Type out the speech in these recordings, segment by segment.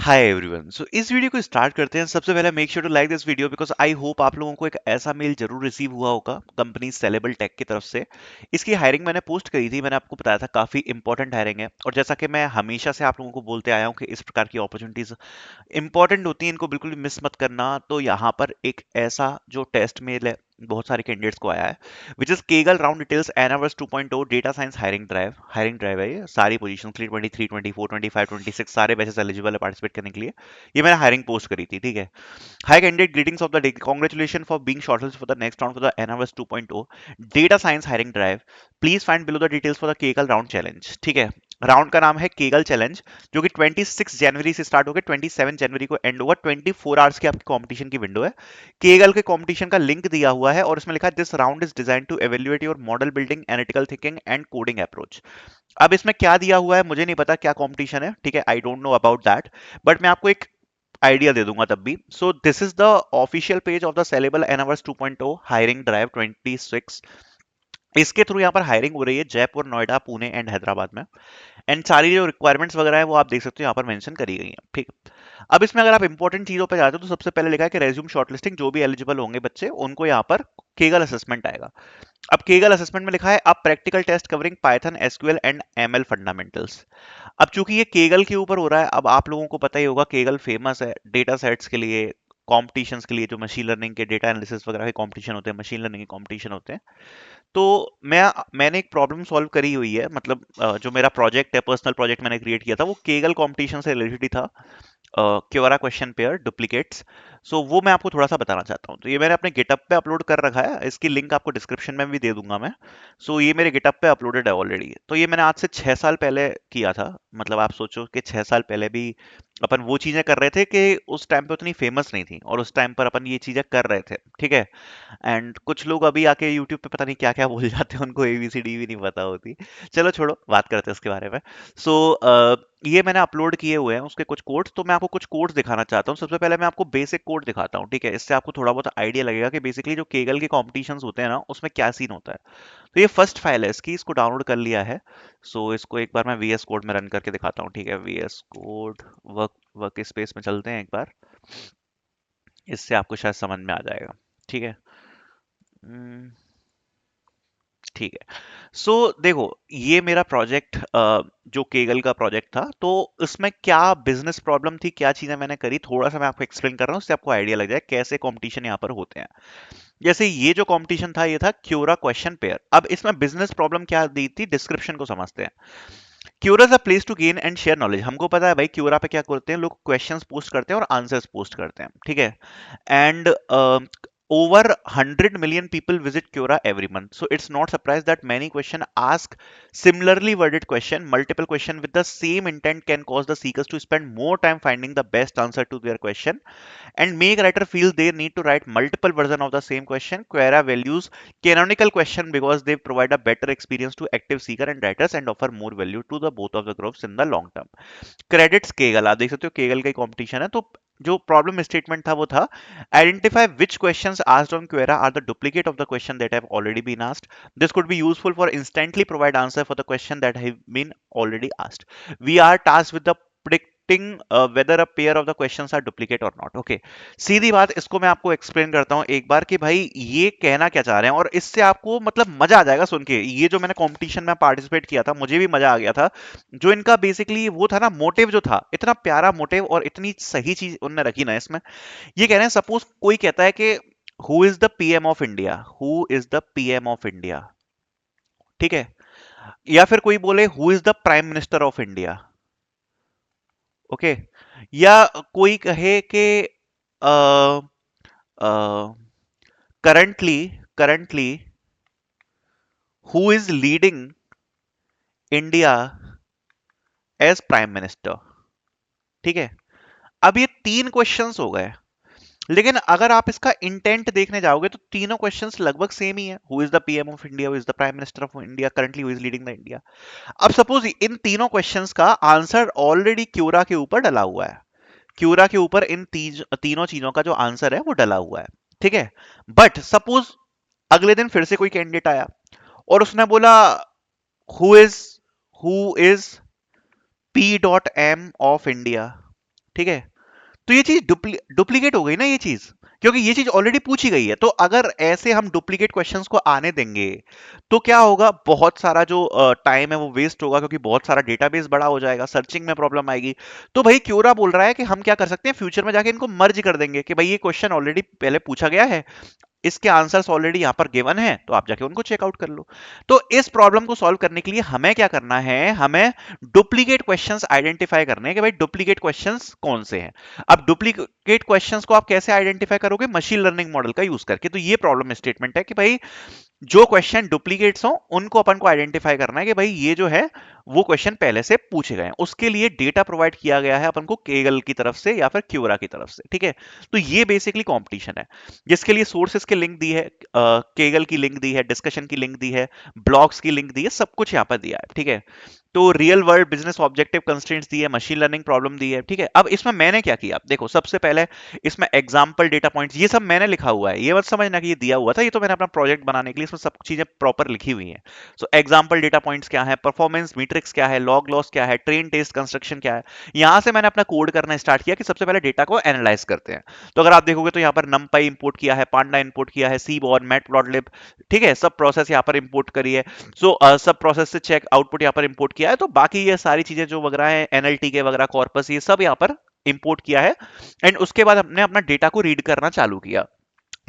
Hi everyone. सो इस video को start करते हैं। सबसे पहले make sure to like this video because I hope आप लोगों को एक ऐसा मेल जरूर रिसीव हुआ होगा कंपनी सेलेबल टेक की तरफ से। इसकी हायरिंग मैंने पोस्ट करी थी, मैंने आपको बताया था काफी इंपॉर्टेंट हायरिंग है। और जैसा कि मैं हमेशा से आप लोगों को बोलते आया हूँ कि इस प्रकार की अपॉर्चुनिटीज इंपॉर्टेंट होती है, इनको बिल्कुल भी मिस मत करना। तो यहाँ पर एक ऐसा जो टेस्ट मेल है बहुत सारे कैंडिडेट्स को आया है, which is Kaggle round details एनावर्स 2.0 डेटा साइंस हायरिंग ड्राइव है। ये सारी पोजीशन 323 24 25 26 सारे बैचेस एलिजिबल है पार्टिसिपेट करने के लिए। ये मैंने हायरिंग पोस्ट करी थी, ठीक है। Hi candidate, greetings of the day, congratulation for being shortlisted for the next round for the एनावर्स 2.0 data science hiring drive. Please find below the details for the Kaggle round challenge, ठीक है। Round का नाम है Kaggle challenge, जो कि 26 जनवरी से start होकर 27 जनवरी को एंड होगा। 24 आवर्स की आपकी कंपटीशन की विंडो है। केगल के कंपटीशन का लिंक दिया हुआ है और इसमें लिखा है this round is design to evaluate your model building, analytical thinking and coding approach. अब इसमें क्या दिया हुआ है मुझे नहीं पता, क्या कंपटीशन है, ठीक है। I don't know about that, but मैं आपको एक आइडिया दे दूंगा तब भी। So this is the official page of the Celebal एनावर्स 2.0 हायरिंग ड्राइव 26। इसके थ्रू यहाँ पर हायरिंग हो रही है जयपुर, नोएडा, पुणे एंड हैदराबाद में। एंड सारी जो रिक्वायरमेंट्स वगैरह है वो आप देख सकते हो यहाँ पर मेंशन करी गई है, ठीक। अब इसमें अगर आप इंपॉर्टेंट चीजों पे जाते हो तो सबसे पहले लिखा है कि रेज्यूम शॉर्टलिस्टिंग, जो भी एलिजिबल होंगे बच्चे उनको यहाँ पर केगल असेसमेंट आएगा। अब केगल असेसमेंट में लिखा है अब practical test covering Python, SQL and ML fundamentals. अब चूंकि ये केगल के ऊपर हो रहा है, अब आप लोगों को पता ही होगा केगल फेमस है डेटा सेट्स के लिए, कॉम्पिटिशन्स के लिए, जो मशीन लर्निंग के डेटा एनालिसिस वगैरह के कॉम्पिटिशन होते हैं, मशीन लर्निंग के कॉम्पिटिशन होते हैं। तो मैंने एक प्रॉब्लम सॉल्व करी हुई है, मतलब जो मेरा प्रोजेक्ट है, पर्सनल प्रोजेक्ट मैंने क्रिएट किया था, वो केगल कंपटीशन से रिलेटेड ही था। Quora question pair duplicates. So वो मैं आपको थोड़ा सा बताना चाहता हूँ। तो ये मैंने अपने गिटअप पे अपलोड कर रखा है, इसकी लिंक आपको डिस्क्रिप्शन में भी दे दूंगा मैं। सो ये मेरे गिटअप पे अपलोडेड है ऑलरेडी। तो ये मैंने आज से 6 साल पहले किया था। मतलब आप सोचो कि 6 साल पहले भी अपन वो चीजें कर रहे थे कि उस टाइम पे उतनी फेमस नहीं थी, और उस टाइम पर अपन ये चीजें कर रहे थे, ठीक है। एंड कुछ लोग अभी आके यूट्यूब पे पता नहीं क्या क्या बोल जाते हैं, उनको एबीसीडी भी नहीं पता होती। चलो छोड़ो, बात करते हैं इसके बारे में। सो ये मैंने अपलोड किए हुए हैं उसके कुछ कोड्स। तो मैं आपको कुछ कोड्स दिखाना चाहता हूँ। सबसे पहले मैं आपको बेसिक कोड दिखाता हूँ, ठीक है। इससे आपको थोड़ा बहुत आइडिया लगेगा कि बेसिकली जो केगल के कॉम्पिटिशन्स होते हैं ना, उसमें क्या सीन होता है। तो ये फर्स्ट फाइल है इसकी, इसको डाउनलोड कर लिया है। सो इसको एक बार मैं वीएस कोड में रन करके दिखाता हूँ, ठीक है। VS code work workspace में चलते हैं एक बार, इससे आपको शायद समझ में आ जाएगा, ठीक है। हम्म, ठीक है। सो देखो, ये मेरा प्रोजेक्ट जो केगल का प्रोजेक्ट था, तो इसमें क्या बिजनेस प्रॉब्लम थी, क्या चीजें मैंने करी, थोड़ा सा मैं आपको एक्सप्लेन कर रहा हूँ, उससे आपको आइडिया लग जाए कैसे कंपटीशन यहाँ पर होते हैं। जैसे ये जो कंपटीशन था, ये था क्यूरा क्वेश्चन पेयर। अब इसमें बिजनेस प्रॉब्लम क्या दी थी, डिस्क्रिप्शन को समझते हैं। Quora is a place to gain and share knowledge. हमको पता है भाई क्यूरा पे क्या करते हैं लोग, क्वेश्चंस पोस्ट करते हैं और आंसर्स पोस्ट करते हैं, ठीक है। And over 100 million people visit Quora every month, so it's not surprised that many question ask similarly worded question. Multiple question with the same intent can cause the seekers to spend more time finding the best answer to their question and make writer feel they need to write multiple version of the same question. Quora values canonical question because they provide a better experience to active seeker and writers and offer more value to the both of the groups in the long term. Credits Kaggle, आप देख सकते हो Kaggle का competition है। तो जो problem statement था वो था identify which questions asked on Quora are the duplicate of the question that have already been asked. This could be useful for instantly provide answer for the question that have been already asked. We are tasked with the predicting whether a pair of the questions are duplicate or not. Okay, सीधी बात, इसको मैं आपको explain करता हूं एक बार कि भाई ये कहना क्या चाह रहे हैं, और इससे आपको मतलब मजा आ जाएगा सुन के। ये जो मैंने कंपटीशन में पार्टिसिपेट किया था, मुझे भी मजा आ गया था। जो इनका बेसिकली वो था ना, मोटिव जो था, इतना प्यारा मोटिव और इतनी सही चीज उनने रखी ना इसमें। ये कह रहे हैं सपोज कोई कहता है कि who is the PM of India, who is the PM of India, ठीक है। या फिर कोई बोले who is the prime minister of India, okay. या कोई कहे कि currently currently who is leading India as prime minister, ठीक है। अब ये तीन क्वेश्चंस हो गए, लेकिन अगर आप इसका इंटेंट देखने जाओगे तो तीनों क्वेश्चंस लगभग सेम ही है। Who is the PM of India, who is the prime minister of India, currently who is leading the India. अब सपोज इन तीनों क्वेश्चंस का आंसर ऑलरेडी क्यूरा के ऊपर डला हुआ है। क्यूरा के ऊपर इन तीनों चीजों का जो आंसर है वो डला हुआ है, ठीक है। बट सपोज अगले दिन फिर से कोई कैंडिडेट आया और उसने बोला who is who is P dot M of India, ठीक है। तो ये चीज डुप्लीकेट हो गई ना ये चीज, क्योंकि ये चीज ऑलरेडी पूछी गई है। तो अगर ऐसे हम डुप्लीकेट क्वेश्चंस को आने देंगे तो क्या होगा, बहुत सारा जो टाइम है वो वेस्ट होगा, क्योंकि बहुत सारा डेटाबेस बड़ा हो जाएगा, सर्चिंग में प्रॉब्लम आएगी। तो भाई क्योरा बोल रहा है कि हम क्या कर सकते हैं, फ्यूचर में जाके इनको मर्ज कर देंगे कि भाई ये क्वेश्चन ऑलरेडी पहले पूछा गया है, इसके आंसर्स ऑलरेडी यहां पर गिवन है, तो आप जाके उनको चेकआउट कर लो। तो इस प्रॉब्लम को सॉल्व करने के लिए हमें क्या करना है, हमें डुप्लीकेट क्वेश्चंस आइडेंटिफाई करने हैं कि भाई डुप्लीकेट क्वेश्चंस कौन से हैं। अब डुप्लीकेट क्वेश्चंस को आप कैसे आइडेंटिफाई करोगे, मशीन लर्निंग मॉडल का यूज करके। तो ये प्रॉब्लम स्टेटमेंट है कि भाई जो क्वेश्चन डुप्लीकेट्स हो उनको अपन को आइडेंटिफाई करना है कि भाई ये जो है वो क्वेश्चन पहले से पूछे गए हैं। उसके लिए डेटा प्रोवाइड किया गया है अपन को केगल की तरफ से या फिर क्यूरा की तरफ से, ठीक है। तो ये बेसिकली कंपटीशन है, जिसके लिए सोर्सेस की लिंक दी है, केगल की लिंक दी है, डिस्कशन की लिंक दी है, ब्लॉग्स की लिंक दी है, सब कुछ यहाँ पर दिया है, ठीक है। तो real world business objective constraints दी है, मशीन लर्निंग प्रॉब्लम दी है, ठीक है। अब इसमें मैंने क्या किया, देखो सबसे पहले इसमें एग्जाम्पल डेटा पॉइंट्स ये सब मैंने लिखा हुआ है, ये मत समझना कि ये दिया हुआ था, ये तो मैंने अपना प्रोजेक्ट बनाने के लिए इसमें सब चीजें प्रॉपर लिखी हुई हैं। सो एग्जाम्पल डेटा पॉइंट्स क्या है, परफॉर्मेंस मैट्रिक्स क्या है, लॉग लॉस क्या है, ट्रेन टेस्ट कंस्ट्रक्शन क्या है। यहां से मैंने अपना कोड करना स्टार्ट किया कि सबसे पहले डेटा को एनालाइज करते हैं। तो अगर आप देखोगे तो यहाँ पर नमपाई इंपोर्ट किया है, पांडा इंपोर्ट किया है, सीबॉर्न, मैटप्लॉटलिब, ठीक है, सब प्रोसेस यहाँ पर इंपोर्ट करी है। सो सब प्रोसेस से चेक आउटपुट यहाँ पर इंपोर्ट किया है। तो बाकी ये सारी चीजें जो वगैरह है, एनएलटी के वगैरह, कॉर्पस, ये सब यहाँ पर इंपोर्ट किया है। एंड उसके बाद हमने अपना डेटा को रीड करना चालू किया।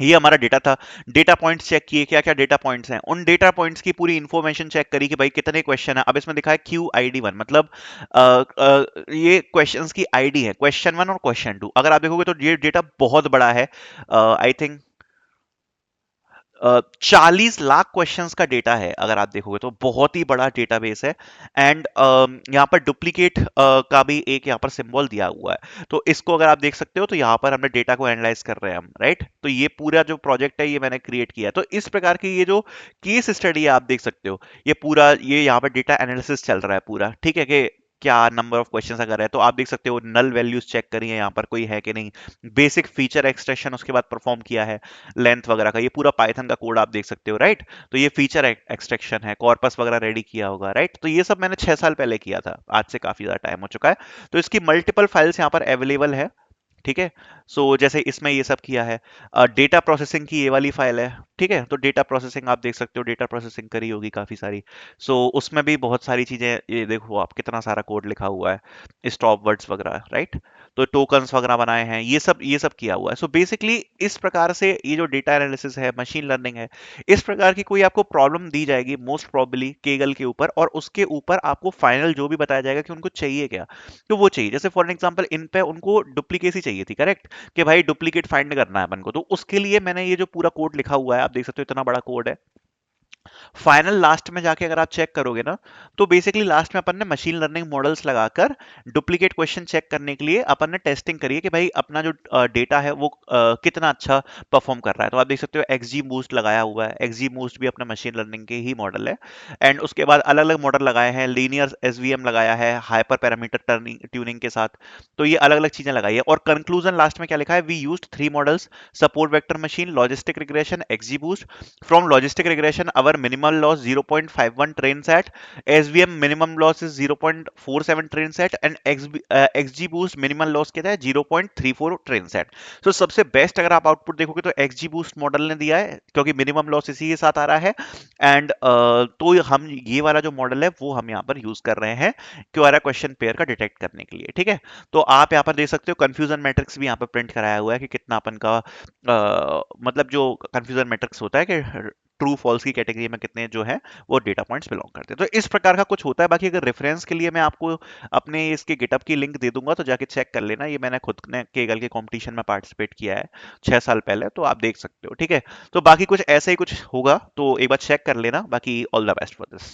ये हमारा डेटा था। डेटा पॉइंट्स चेक किए, क्या क्या डेटा पॉइंट्स हैं, उन डेटा पॉइंट्स की पूरी इंफॉर्मेशन चेक करी कि भाई कितने क्वेश्चन है। अब इसमें दिखा है क्यू आई डी वन, मतलब ये क्वेश्चंस की आईडी है, क्वेश्चन वन और क्वेश्चन टू। अगर आप देखोगे तो ये डेटा बहुत बड़ा है, आई थिंक 40 लाख क्वेश्चंस का डेटा है। अगर आप देखोगे तो बहुत ही बड़ा डेटाबेस है। एंड यहाँ पर डुप्लीकेट का भी एक यहाँ पर सिंबल दिया हुआ है। तो इसको अगर आप देख सकते हो तो यहाँ पर हमने डेटा को एनालाइज कर रहे हैं हम, राइट। तो ये पूरा जो प्रोजेक्ट है ये मैंने क्रिएट किया है। तो इस प्रकार की ये जो केस स्टडी है आप देख सकते हो, ये पूरा ये यहाँ पर डेटा एनालिसिस चल रहा है पूरा, ठीक है, कि क्या नंबर ऑफ क्वेश्चंस अगर है तो आप देख सकते हो नल वैल्यूज चेक करी है यहाँ पर कोई है कि नहीं, बेसिक फीचर एक्सट्रैक्शन उसके बाद परफॉर्म किया है, लेंथ वगैरह का, ये पूरा पाइथन का कोड आप देख सकते हो, राइट। तो ये फीचर एक्सट्रैक्शन है, कॉर्पस वगैरह रेडी किया होगा, राइट। तो ये सब मैंने 6 साल पहले किया था, आज से काफी ज्यादा टाइम हो चुका है। तो इसकी मल्टीपल फाइल्स यहाँ पर अवेलेबल है, ठीक है। सो जैसे इसमें ये सब किया है। डेटा प्रोसेसिंग की ये वाली फाइल है, ठीक है। तो डेटा प्रोसेसिंग आप देख सकते हो, डेटा प्रोसेसिंग करी होगी काफी सारी। सो उसमें भी बहुत सारी चीजें, ये देखो आप कितना सारा कोड लिखा हुआ है, स्टॉप वर्ड्स वगैरह, राइट। तो टोकन्स वगैरह बनाए हैं, ये सब किया हुआ है। सो बेसिकली इस प्रकार से ये जो डेटा एनालिसिस है, मशीन लर्निंग है, इस प्रकार की कोई आपको प्रॉब्लम दी जाएगी मोस्ट प्रोबेबली केगल के ऊपर, और उसके ऊपर आपको फाइनल जो भी बताया जाएगा कि उनको चाहिए क्या। तो वो चाहिए, जैसे फॉर एग्जांपल इन पे उनको डुप्लीकेसी चाहिए थी, करेक्ट, कि भाई डुप्लीकेट फाइंड करना है अपन को। तो उसके लिए मैंने ये जो पूरा कोड लिखा हुआ है, आप देख सकते हो इतना बड़ा कोड है। फाइनल लास्ट में जाके अगर आप चेक करोगे ना, तो बेसिकली लास्ट में अपन ने मशीन लर्निंग मॉडल्स लगाकर डुप्लीकेट क्वेश्चन चेक करने के लिए अपन ने टेस्टिंग करी है कि भाई अपना जो डेटा है वो कितना अच्छा परफॉर्म कर रहा है। तो आप देख सकते हो एक्सजी बूस्ट लगाया हुआ है, एक्सजी बूस्ट भी अपना मशीन लर्निंग के ही मॉडल है। एंड उसके बाद अलग अलग मॉडल लगाए हैं, लीनियर एसवीएम लगाया है हाइपर पैरामीटर ट्यूनिंग के साथ। तो ये अलग अलग चीजें लगाई है। और कंक्लूजन लास्ट में क्या लिखा है, we used 3 models, support vector machine, logistic regression, XGBoost. From logistic regression, our minimal loss 0.51 train set, SVM minimum loss is 0.47 train set, and XGBoost minimal loss कहता है 0.34 train set। तो सबसे best अगर आप output देखोगे तो XGBoost model ने दिया है, क्योंकि मिनिमम लॉस इसी के साथ आ रहा है। एंड तो हम ये वाला जो मॉडल है वो हम यहाँ पर यूज कर रहे हैं क्यूआरए क्वेश्चन पेयर का डिटेक्ट करने के लिए, ठीक है। तो आप यहाँ पर देख सकते हो कंफ्यूजन मैट्रिक्स भी यहाँ पर प्रिंट कराया हुआ है कि कितना अपन का मतलब जो कंफ्यूजन मैट्रिक्स होता है कि ट्रू फॉल्स की कैटेगरी में कितने जो है वो डेटा पॉइंट्स बिलोंग करते हैं। तो इस प्रकार का कुछ होता है। बाकी अगर रेफरेंस के लिए मैं आपको अपने इसके गिटअप की लिंक दे दूंगा, तो जाके चेक कर लेना। ये मैंने खुद ने केगल के कंपटीशन में पार्टिसिपेट किया है 6 साल पहले, तो आप देख सकते हो, ठीक है। तो बाकी कुछ ऐसा ही कुछ होगा तो एक बार चेक कर लेना। बाकी all the best for this.